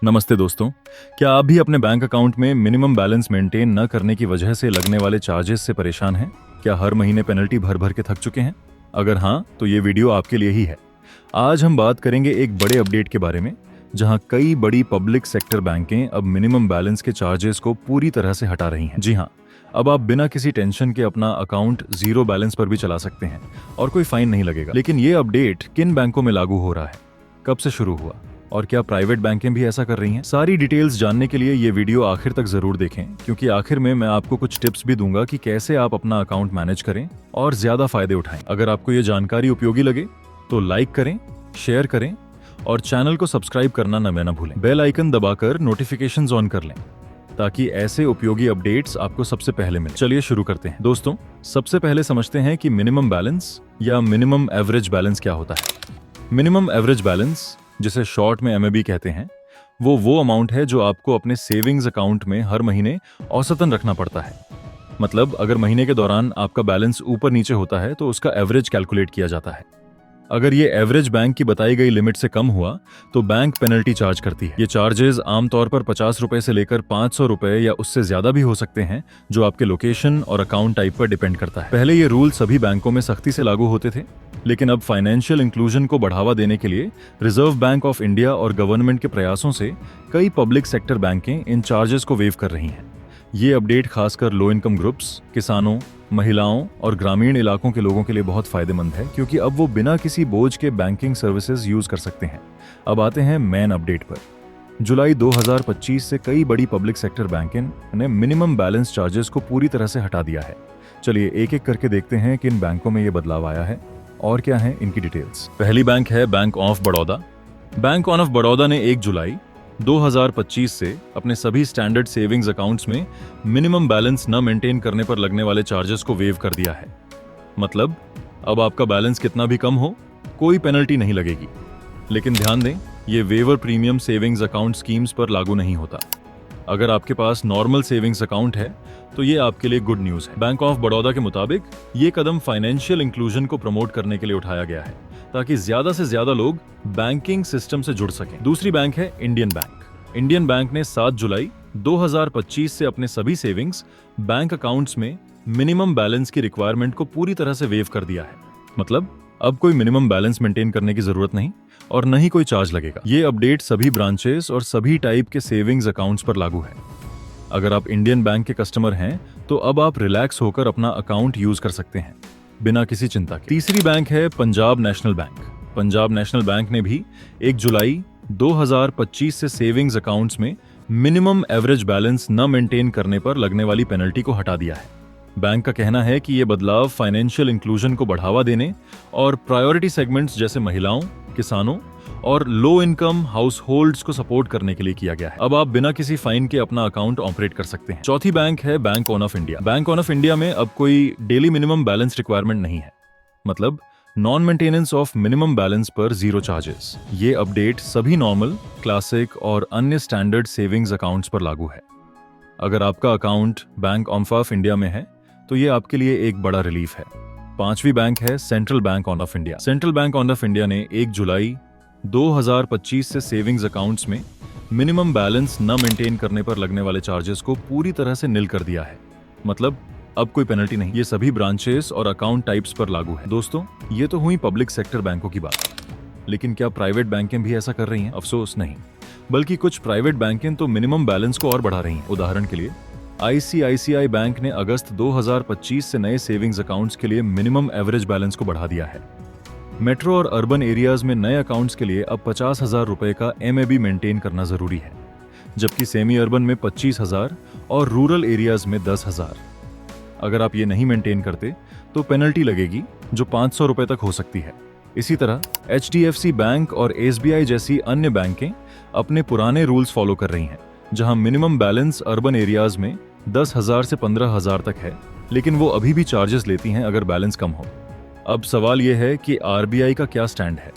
नमस्ते दोस्तों। क्या आप भी अपने बैंक अकाउंट में मिनिमम बैलेंस मेंटेन न करने की वजह से लगने वाले चार्जेस से परेशान हैं? क्या हर महीने पेनल्टी भर भर के थक चुके हैं? अगर हाँ, तो ये वीडियो आपके लिए ही है। आज हम बात करेंगे एक बड़े अपडेट के बारे में, जहां कई बड़ी पब्लिक सेक्टर बैंकें अब मिनिमम बैलेंस के चार्जेस को पूरी तरह से हटा रही हैं। जी हाँ, अब आप बिना किसी टेंशन के अपना अकाउंट जीरो बैलेंस पर भी चला सकते हैं और कोई फाइन नहीं लगेगा। लेकिन ये अपडेट किन बैंकों में लागू हो रहा है, कब से शुरू हुआ और क्या प्राइवेट बैंकें भी ऐसा कर रही हैं? सारी डिटेल्स जानने के लिए ये वीडियो आखिर तक जरूर देखें, क्योंकि आखिर में मैं आपको कुछ टिप्स भी दूंगा कि कैसे आप अपना अकाउंट मैनेज करें और ज्यादा फायदे उठाएं। अगर आपको ये जानकारी उपयोगी लगे तो लाइक करें, शेयर करें और चैनल को सब्सक्राइब करना न भूलें। बेल आइकन दबाकर नोटिफिकेशंस ऑन कर लें ताकि ऐसे उपयोगी अपडेट्स आपको सबसे पहले मिले। चलिए शुरू करते हैं। दोस्तों, सबसे पहले समझते हैं कि मिनिमम बैलेंस या मिनिमम एवरेज बैलेंस क्या होता है। मिनिमम एवरेज बैलेंस, जिसे शॉर्ट में एमएबी कहते हैं, वो अमाउंट है जो आपको अपने सेविंग्स अकाउंट में हर महीने औसतन रखना पड़ता है। मतलब अगर महीने के दौरान आपका बैलेंस ऊपर नीचे होता है तो उसका एवरेज कैलकुलेट किया जाता है। अगर ये एवरेज बैंक की बताई गई लिमिट से कम हुआ तो बैंक पेनल्टी चार्ज करती है। ये चार्जेस आमतौर पर 50 रुपए से लेकर 500 रुपए या उससे ज्यादा भी हो सकते हैं, जो आपके लोकेशन और अकाउंट टाइप पर डिपेंड करता है। पहले ये रूल सभी बैंकों में सख्ती से लागू होते थे, लेकिन अब फाइनेंशियल इंक्लूजन को बढ़ावा देने के लिए रिजर्व बैंक ऑफ इंडिया और गवर्नमेंट के प्रयासों से कई पब्लिक सेक्टर बैंकें इन चार्जेस को वेव कर रही हैं। ये अपडेट खासकर लो इनकम ग्रुप्स, किसानों, महिलाओं और ग्रामीण इलाकों के लोगों के लिए बहुत फायदेमंद है, क्योंकि अब वो बिना किसी बोझ के बैंकिंग सर्विसेज यूज कर सकते हैं। अब आते हैं मेन अपडेट पर। जुलाई 2025 से कई बड़ी पब्लिक सेक्टर बैंकें ने मिनिमम बैलेंस चार्जेस को पूरी तरह से हटा दिया है। चलिए एक एक करके देखते हैं कि इन बैंकों में ये बदलाव आया है और क्या है इनकी डिटेल्स। पहली बैंक है bank of Baroda. Bank of Baroda ने 1 जुलाई 2025 से अपने सभी स्टैंडर्ड सेविंग्स अकाउंट्स में मिनिमम बैलेंस न मेंटेन करने पर लगने वाले चार्जेस को वेव कर दिया है। मतलब अब आपका बैलेंस कितना भी कम हो, कोई पेनल्टी नहीं लगेगी। लेकिन ध्यान दें, ये waiver premium savings account schemes पर लागू नहीं होता। अगर आपके पास नॉर्मल सेविंग्स अकाउंट है तो ये आपके लिए गुड न्यूज़ है। बैंक ऑफ बड़ौदा के मुताबिक ये कदम फाइनेंशियल इंक्लूजन को प्रमोट करने के लिए उठाया गया है, ताकि ज्यादा से ज्यादा लोग बैंकिंग सिस्टम से जुड़ सकें। दूसरी बैंक है इंडियन बैंक। इंडियन बैंक ने 7 जुलाई 2025 से अपने सभी सेविंग्स बैंक अकाउंट्स में मिनिमम बैलेंस की रिक्वायरमेंट को पूरी तरह से वेव कर दिया है। मतलब अब कोई मिनिमम बैलेंस मेंटेन करने की जरूरत नहीं और न ही कोई चार्ज लगेगा। ये अपडेट सभी ब्रांचेस और सभी टाइप के सेविंग्स अकाउंट्स पर लागू है। अगर आप इंडियन बैंक के कस्टमर हैं तो अब आप रिलैक्स होकर अपना अकाउंट यूज कर सकते हैं बिना किसी चिंता के। तीसरी बैंक है Punjab national bank. Punjab national bank ने भी 1 जुलाई 2025 से सेविंग्स अकाउंट्स में मिनिमम एवरेज बैलेंस न मेंटेन करने पर लगने वाली पेनल्टी को हटा दिया है। बैंक का कहना है कि ये बदलाव फाइनेंशियल इंक्लूजन को बढ़ावा देने और प्रायोरिटी सेगमेंट्स जैसे महिलाओं, किसानों और लो इनकम हाउस होल्ड्स को सपोर्ट करने के लिए किया गया है। अब आप बिना किसी फाइन के अपना अकाउंट ऑपरेट कर सकते हैं। चौथी बैंक है bank of India. Bank of India में अब कोई डेली मिनिमम बैलेंस रिक्वायरमेंट नहीं है। मतलब non maintenance of minimum balance पर जीरो चार्जेस। ये अपडेट सभी नॉर्मल, क्लासिक और अन्य स्टैंडर्ड सेविंग्स अकाउंट्स पर लागू है। अगर आपका अकाउंट बैंक ऑफ इंडिया में है तो ये आपके लिए एक बड़ा रिलीफ है। पांचवी बैंक है central bank of India. Central bank of India ने 1 जुलाई 2025 से सेविंग्स अकाउंट्स में मिनिमम बैलेंस न मेंटेन करने पर लगने वाले चार्जेस को पूरी तरह से निल कर दिया है। मतलब अब कोई पेनल्टी नहीं। ये सभी ब्रांचेस और अकाउंट टाइप्स पर लागू है। दोस्तों, ये तो हुई पब्लिक सेक्टर बैंकों की बात, लेकिन क्या प्राइवेट बैंकें भी ऐसा कर रही हैं? अफसोस नहीं, बल्कि कुछ प्राइवेट बैंकें तो मिनिमम बैलेंस को और बढ़ा रही हैं। उदाहरण के लिए ICICI बैंक ने अगस्त 2025 से नए सेविंग्स अकाउंट्स के लिए मिनिमम एवरेज बैलेंस को बढ़ा दिया है। मेट्रो और अर्बन एरियाज में नए अकाउंट्स के लिए अब 50,000 रुपए का MAB मेंटेन करना जरूरी है, जबकि सेमी अर्बन में 25,000 और रूरल एरियाज में 10,000। अगर आप ये नहीं मेंटेन करते तो पेनल्टी लगेगी, जो 500 रुपए तक हो सकती है। इसी तरह HDFC बैंक और SBI जैसी अन्य बैंकें अपने पुराने रूल्स फॉलो कर रही हैं, जहां मिनिमम बैलेंस अर्बन एरियाज में 10,000 से 15,000 तक है, लेकिन वो अभी भी चार्जेस लेती हैं अगर बैलेंस कम हो। अब सवाल यह है कि RBI का क्या स्टैंड है।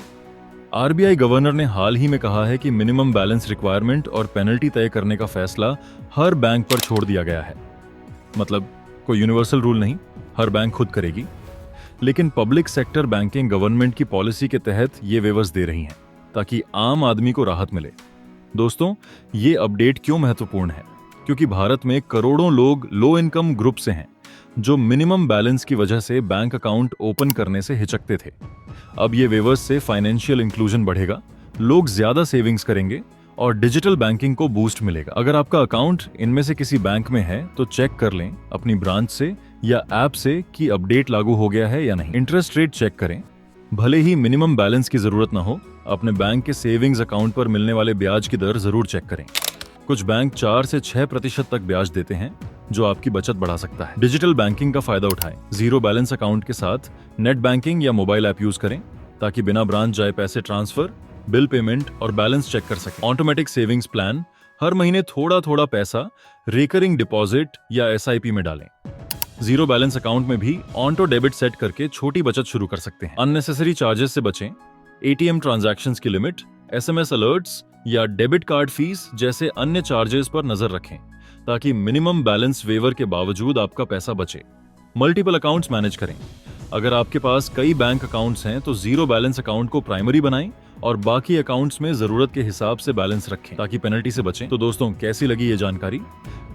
RBI गवर्नर ने हाल ही में कहा है कि मिनिमम बैलेंस रिक्वायरमेंट और पेनल्टी तय करने का फैसला हर बैंक पर छोड़ दिया गया है। मतलब कोई यूनिवर्सल रूल नहीं, हर बैंक खुद करेगी। लेकिन पब्लिक सेक्टर बैंकिंग गवर्नमेंट की पॉलिसी के तहत ये वेवर्स दे रही हैं, ताकि आम आदमी को राहत मिले। दोस्तों, ये अपडेट क्यों महत्वपूर्ण है? क्योंकि भारत में करोड़ों लोग लो इनकम ग्रुप से हैं, जो मिनिमम बैलेंस की वजह से बैंक अकाउंट ओपन करने से हिचकते थे। अब ये वेवर्स से फाइनेंशियल इंक्लूजन बढ़ेगा, लोग ज्यादा सेविंग्स करेंगे और डिजिटल बैंकिंग को बूस्ट मिलेगा। अगर आपका अकाउंट इनमें से किसी बैंक में है तो चेक कर लें अपनी ब्रांच से या ऐप से कि अपडेट लागू हो गया है या नहीं। इंटरेस्ट रेट चेक करें, भले ही मिनिमम बैलेंस की जरूरत ना हो, अपने बैंक के सेविंग्स अकाउंट पर मिलने वाले ब्याज की दर जरूर चेक करें। कुछ बैंक 4 से 6% तक ब्याज देते हैं, जो आपकी बचत बढ़ा सकता है। डिजिटल बैंकिंग का फायदा उठाएं। जीरो बैलेंस अकाउंट के साथ नेट बैंकिंग या मोबाइल ऐप यूज करें, ताकि बिना ब्रांच जाए पैसे ट्रांसफर, बिल पेमेंट और बैलेंस चेक कर सकें। ऑटोमेटिक सेविंग्स प्लान, हर महीने थोड़ा थोड़ा पैसा रिकरिंग डिपॉजिट या SIP में डालें। जीरो बैलेंस अकाउंट में भी ऑटो डेबिट सेट करके छोटी बचत शुरू कर सकते हैं। अननेसेसरी चार्जेस से बचें। ATM ट्रांजैक्शंस की लिमिट, SMS अलर्ट्स या डेबिट कार्ड फीस जैसे अन्य चार्जेस पर नजर रखें, ताकि मिनिमम बैलेंस वेवर के बावजूद आपका पैसा बचे। मल्टीपल अकाउंट्स मैनेज करें। अगर आपके पास कई बैंक अकाउंट्स हैं तो जीरो बैलेंस अकाउंट को प्राइमरी बनाएं और बाकी अकाउंट्स में जरूरत के हिसाब से बैलेंस रखें, ताकि पेनल्टी से बचें। तो दोस्तों, कैसी लगी ये जानकारी?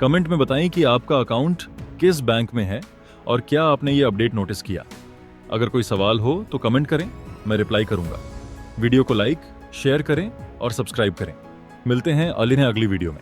कमेंट में बताएं कि आपका अकाउंट किस बैंक में है और क्या आपने ये अपडेट नोटिस किया। अगर कोई सवाल हो तो कमेंट करें, मैं रिप्लाई करूंगा। वीडियो को लाइक, शेयर करें और सब्सक्राइब करें। मिलते हैं अगली वीडियो में।